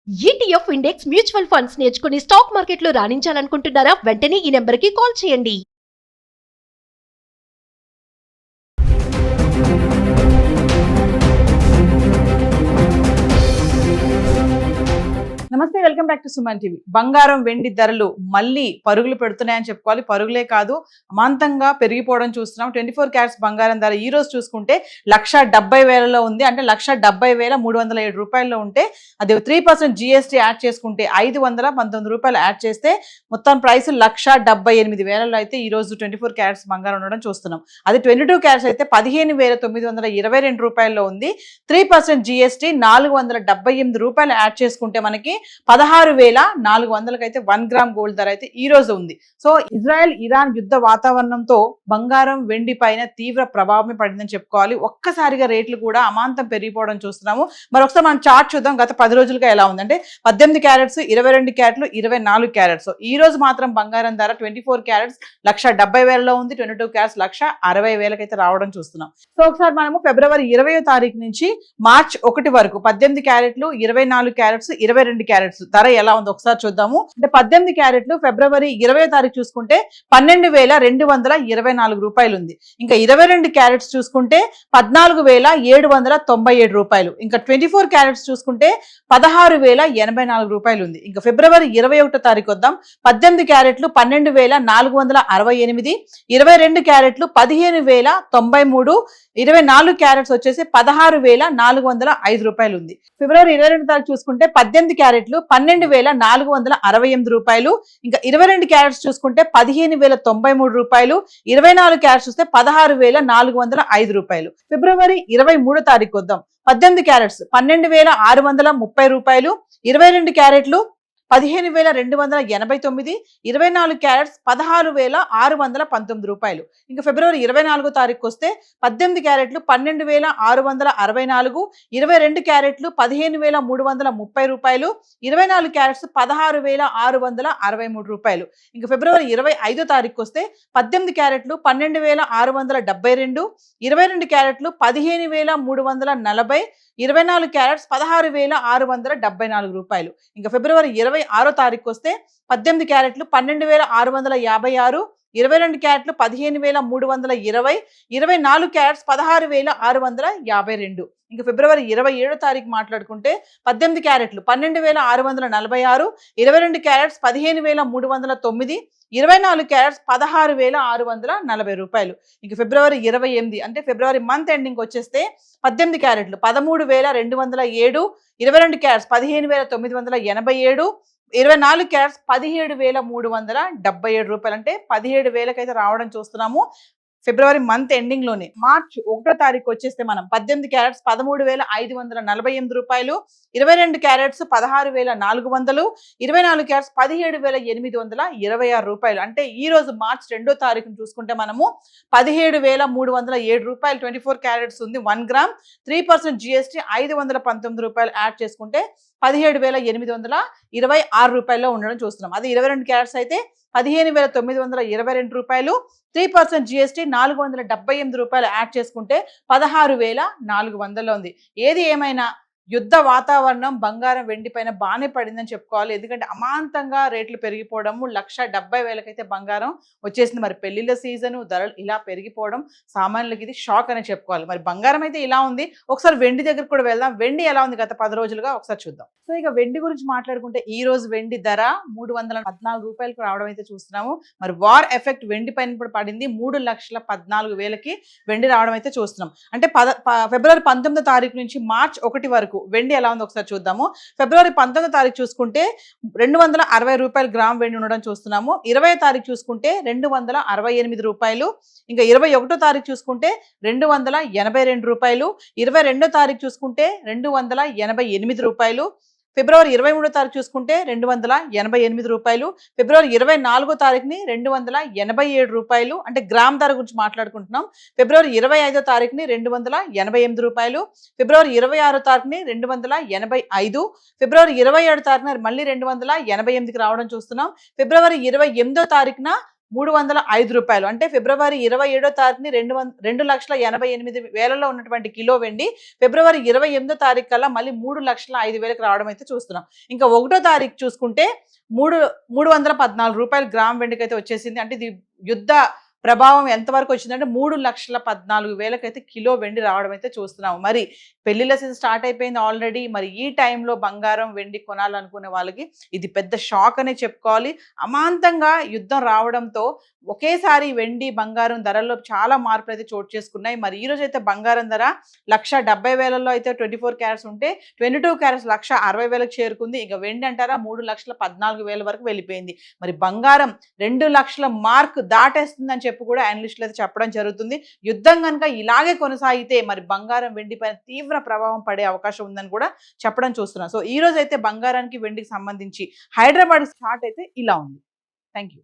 ETF index mutual funds నేర్చుకుని stock మార్కెట్లో రాణించాలనుకుంటున్నారా? వెంటనే ఈ నెంబర్కి కాల్ చేయండి. నమస్తే, welcome back to Suman TV. బంగారం వెండి ధరలు మళ్ళీ పరుగులు పెడుతున్నాయని చెప్పుకోవాలి. పరుగులే కాదు, అమాంతంగా పెరిగిపోవడం చూస్తున్నాం. 24 క్యారెట్స్ బంగారం ధర ఈ రోజు చూసుకుంటే 1,70,000లో ఉంది. అంటే 1,70,307 రూపాయల్లో ఉంటే అది 3% GST యాడ్ చేసుకుంటే 519 రూపాయలు యాడ్ చేస్తే మొత్తం ప్రైస్ 1,78,000లో అయితే ఈ రోజు 24 క్యారెట్స్ బంగారం ఉండడం చూస్తున్నాం. అది 22 క్యారెట్స్ అయితే 15,922 రూపాయల్లో ఉంది. 3% GST 478 రూపాయలు యాడ్ చేసుకుంటే మనకి 16,400కి అయితే 1 గ్రామ్ గోల్డ్ ధర అయితే ఈ రోజు ఉంది. సో ఇజ్రాయెల్ ఇరాన్ యుద్ధ వాతావరణంతో బంగారం వెండి పైన తీవ్ర ప్రభావమే పడిందని చెప్పుకోవాలి. ఒక్కసారిగా రేట్లు కూడా అమాంతం పెరిగిపోవడం చూస్తున్నాము. మరి ఒకసారి మనం చార్ట్ చూద్దాం. గత 10 రోజులుగా ఎలా ఉందంటే 18 క్యారెట్స్, 22 క్యారెట్లు, 24 క్యారెట్స్. ఈ రోజు మాత్రం బంగారం ధర 24 క్యారెట్స్ 1,70,000లో ఉంది. 22 క్యారెట్స్ 1,60,000కి అయితే రావడం చూస్తున్నాం. సో ఒకసారి మనము ఫిబ్రవరి 20వ తారీఖు నుంచి మార్చ్ 1 వరకు 18 క్యారెట్లు, 24 క్యారెట్స్, 22 క్యారెట్స్ ధర ఎలా ఉందో ఒకసారి చూద్దాము. అంటే 18 క్యారెట్లు ఫిబ్రవరి 20వ తారీఖు చూసుకుంటే 12,224 రూపాయలు ఉంది. ఇంకా 22 క్యారెట్స్ చూసుకుంటే 14,797 రూపాయలు. ఇంకా 24 క్యారెట్స్ చూసుకుంటే 16,084 రూపాయలు ఉంది. ఇంకా ఫిబ్రవరి 21వ తారీఖు వద్దాం. 18 క్యారెట్లు 12,468, 22 క్యారెట్లు 15,093, 24 క్యారెట్స్ వచ్చేసి 16,405 రూపాయలు ఉంది. ఫిబ్రవరి 22 తారీఖు చూసుకుంటే 18 క్యారెట్లు 12,468 రూపాయలు. ఇంకా 22 క్యారెట్స్ చూసుకుంటే 15,093 రూపాయలు. 24 క్యారెట్స్ చూస్తే 16,405 రూపాయలు. ఫిబ్రవరి 23 తారీఖు వద్దాం. 18 క్యారెట్స్ 12,630 రూపాయలు. 22 క్యారెట్లు 15,289, 24 క్యారెట్స్ 16,619 రూపాయలు. ఇంకా ఫిబ్రవరి 24 తారీఖు వస్తే 18 క్యారెట్లు 12,664, 22 క్యారెట్లు 15,330 రూపాయలు. 24 క్యారెట్స్ 16,663 రూపాయలు. ఇంకా ఫిబ్రవరి 25 తారీఖు వస్తే 18 క్యారెట్లు 12,672, 22 క్యారెట్లు 15,340, 24 క్యారెట్స్ 16,674 రూపాయలు. ఇంకా ఫిబ్రవరి 26 తారీఖు వస్తే 18 క్యారెట్లు 12,656, 22 క్యారెట్లు 15,320, 24 క్యారెట్స్ 16,652. ఇంకా ఫిబ్రవరి 27 తారీఖు మాట్లాడుకుంటే 18 క్యారెట్లు 12,646, 22 క్యారెట్స్ 15,309, 24 క్యారెట్స్ 16,640 రూపాయలు. ఇంక ఫిబ్రవరి 28 అంటే ఫిబ్రవరి మంత్ ఎండింగ్ వచ్చేస్తే 18 క్యారెట్లు 13,207, 22 క్యారెట్స్ 15,987, 24 క్యారెట్స్ 17,377 రూపాయలు. అంటే 17,000కి అయితే రావడం చూస్తున్నాము ఫిబ్రవరి మంత్ ఎండింగ్ లోనే. మార్చ్ 1వ తారీఖు వచ్చేస్తే మనం 18 క్యారెట్స్ 13,548 రూపాయలు, 22 క్యారెట్స్ 16,400, 24 క్యారెట్స్ 17,826 రూపాయలు. అంటే ఈ రోజు మార్చ్ 2వ తారీఖును చూసుకుంటే మనము 17,307 రూపాయలు 24 క్యారెట్స్ ఉంది 1 గ్రామ్. 3% GST 519 రూపాయలు యాడ్ చేసుకుంటే 17,826 రూపాయల్లో ఉండడం చూస్తున్నాం. అది 22 క్యారెట్స్ అయితే 15,922 రూపాయలు. 3% GST 478 రూపాయలు యాడ్ చేసుకుంటే 16,400లో ఉంది. ఏది ఏమైనా యుద్ధ వాతావరణం బంగారం వెండి పైన బాగానే పడిందని చెప్పుకోవాలి. ఎందుకంటే అమాంతంగా రేట్లు పెరిగిపోవడము 1,70,000కి అయితే బంగారం వచ్చేసింది. మరి పెళ్లిళ్ళ సీజను ధరలు ఇలా పెరిగిపోవడం సామాన్యులకి ఇది షాక్ అని చెప్పుకోవాలి. మరి బంగారం అయితే ఇలా ఉంది. ఒకసారి వెండి దగ్గర కూడా వెళ్దాం. వెండి ఎలా ఉంది గత 10 రోజులుగా ఒకసారి చూద్దాం. సో ఇక వెండి గురించి మాట్లాడుకుంటే ఈ రోజు వెండి ధర 314 రూపాయలకు రావడం అయితే చూస్తున్నాము. మరి వార్ ఎఫెక్ట్ వెండి పైన కూడా పడింది. 3,14,000కి వెండి రావడం అయితే చూస్తున్నాం. అంటే ఫిబ్రవరి 19వ తారీఖు నుంచి మార్చ్ 1 వరకు వెండి ఎలా ఉందో ఒకసారి చూద్దాము. ఫిబ్రవరి 19వ తారీఖు చూసుకుంటే 260 రూపాయలు గ్రామ్ వెండి ఉండడం చూస్తున్నాము. 20వ తారీఖు చూసుకుంటే 268 రూపాయలు. ఇంకా 21వ తారీఖు చూసుకుంటే 282 రూపాయలు. 22వ తారీఖు చూసుకుంటే 288 రూపాయలు. ఫిబ్రవరి 23వ తారీఖు చూసుకుంటే 288 రూపాయలు. ఫిబ్రవరి 24వ తారీఖుని 287 రూపాయలు. అంటే గ్రామ్ ధర గురించి మాట్లాడుకుంటున్నాం. ఫిబ్రవరి 25వ తారీఖుని 288 రూపాయలు. ఫిబ్రవరి 26వ తారీఖుని 285. ఫిబ్రవరి 27వ తారీఖున మళ్ళీ 288కి రావడం చూస్తున్నాం. ఫిబ్రవరి 28వ తారీఖున రూపాయలు. అంటే ఫిబ్రవరి 27వ తారీఖుని 2,88,000 ఉన్నటువంటి కిలో వెండి ఫిబ్రవరి 28వ తారీఖు కల్లా మళ్ళీ 3,05,000కి రావడం అయితే చూస్తున్నాం. ఇంకా 1వ తారీఖు చూసుకుంటే 314 రూపాయలు గ్రామ్ వెండికి అయితే వచ్చేసింది. అంటే ఇది యుద్ధ ప్రభావం ఎంతవరకు వచ్చిందంటే 3,14,000 అయితే కిలో వెండి రావడం అయితే చూస్తున్నాము. మరి పెళ్లిళ్ళ సీజన్ స్టార్ట్ అయిపోయింది ఆల్రెడీ. మరి ఈ టైంలో బంగారం వెండి కొనాలనుకునే వాళ్ళకి ఇది పెద్ద షాక్ అనే చెప్పుకోవాలి. అమాంతంగా యుద్ధం రావడంతో ఒకేసారి వెండి బంగారం ధరల్లో చాలా మార్పులు అయితే చోటు చేసుకున్నాయి. మరి ఈ రోజు అయితే బంగారం ధర 1,70,000 అయితే 24 క్యారెట్స్ ఉంటే 22 క్యారెట్స్ 1,60,000కి చేరుకుంది. ఇక వెండి అంటారా 3,14,000 వరకు వెళ్ళిపోయింది. మరి బంగారం 2 లక్షల మార్క్ దాటేస్తుందని చెప్పి కూడా అనలిస్టులు అయితే చెప్పడం జరుగుతుంది. యుద్ధం కనుక ఇలాగే కొనసాగితే మరి బంగారం వెండి పైన తీవ్ర ప్రభావం పడే అవకాశం ఉందని కూడా చెప్పడం చూస్తున్నాం. సో ఈ రోజు అయితే బంగారానికి వెండికి సంబంధించి హైదరాబాద్ చార్ట్ అయితే ఇలా ఉంది. Thank you.